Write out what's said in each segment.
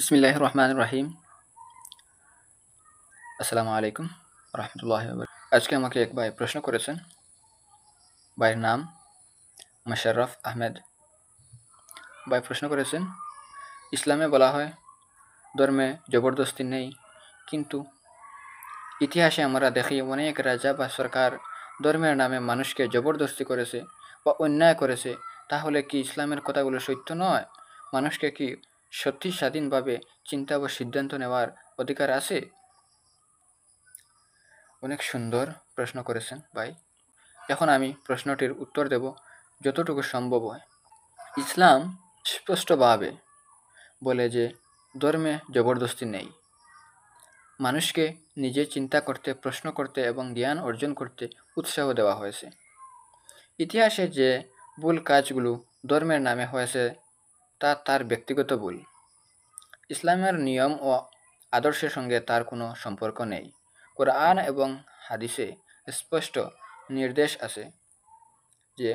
বিসমিল্লাহির রহমানির রহিম। আসসালামু আলাইকুম রহমতুল্লাহি ওয়া বারাকাতুহু। আজকে আমাকে এক ভাই প্রশ্ন করেছেন। ভাইয়ের নাম মোশাররফ আহমেদ। ভাই প্রশ্ন করেছেন, ইসলামে বলা হয় ধর্মে জবরদস্তি নেই, কিন্তু ইতিহাসে আমরা দেখি অনেক রাজা বা সরকার ধর্মের নামে মানুষকে জবরদস্তি করেছে বা অন্যায় করেছে। তাহলে কি ইসলামের কথাগুলো সত্য নয়? মানুষকে কি সত্যি স্বাধীনভাবে চিন্তা বা সিদ্ধান্ত নেওয়ার অধিকার আছে? অনেক সুন্দর প্রশ্ন করেছেন ভাই। এখন আমি প্রশ্নটির উত্তর দেব যতটুকু সম্ভব হয়। ইসলাম স্পষ্টভাবে বলে যে ধর্মে জবরদস্তি নেই। মানুষকে নিজে চিন্তা করতে, প্রশ্ন করতে এবং জ্ঞান অর্জন করতে উৎসাহ দেওয়া হয়েছে। ইতিহাসে যে ভুল কাজগুলো ধর্মের নামে হয়েছে তা তার ব্যক্তিগত ভুল। ইসলামের নিয়ম ও আদর্শের সঙ্গে তার কোনো সম্পর্ক নেই। কোরআন এবং হাদিসে স্পষ্ট নির্দেশ আছে যে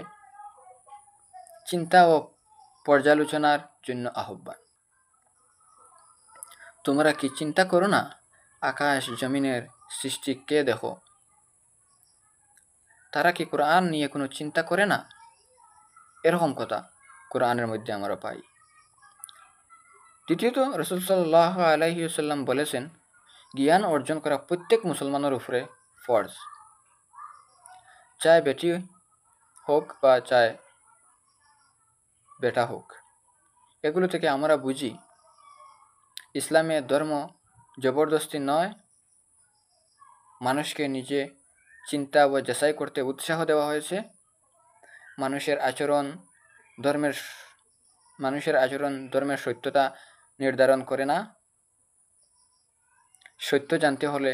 চিন্তা ও পর্যালোচনার জন্য আহ্বান। তোমরা কি চিন্তা করো না, আকাশ জমিনের সৃষ্টি কে দেখো? তারা কি কোরআন নিয়ে কোনো চিন্তা করে না? এরকম কথা কোরআনের মধ্যে আমরা পাই। দ্বিতীয়ত রাসূল সাল্লাল্লাহু আলাইহি ওয়াসাল্লাম বলেছেন, জ্ঞান অর্জন করা প্রত্যেক মুসলমানের উপরে ফরজ, চায় বেটি হোক বা চায় বেটা হোক। এগুলো থেকে আমরা বুঝি ইসলামে ধর্ম জবরদস্তি নয়, মানুষকে নিজে চিন্তা ও যাচাই করতে উৎসাহ দেওয়া হয়েছে। মানুষের আচরণ ধর্মের সত্যতা নির্ধারণ করে না। সত্য জানতে হলে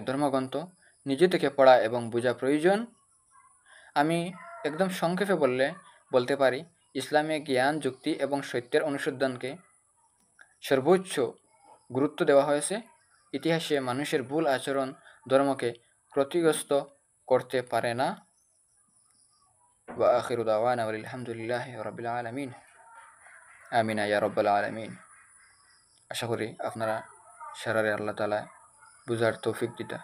ধর্মগ্রন্থ নিজে থেকে পড়া এবং বোঝা প্রয়োজন। আমি একদম সংক্ষেপে বলতে পারি, ইসলামে জ্ঞান, যুক্তি এবং সত্যের অনুসন্ধানকে সর্বোচ্চ গুরুত্ব দেওয়া হয়েছে। ইতিহাসে মানুষের ভুল আচরণ ধর্মকে ক্ষতিগ্রস্ত করতে পারে না। ওয়া আখিরু দাওয়ানা আলহামদুলিল্লাহি রাব্বিল আলামিন। আমিন ইয়া রাব্বাল আলামিন। আশা করি আপনারা সারারে আল্লাহ তাআলা বুঝার তৌফিক দিতা।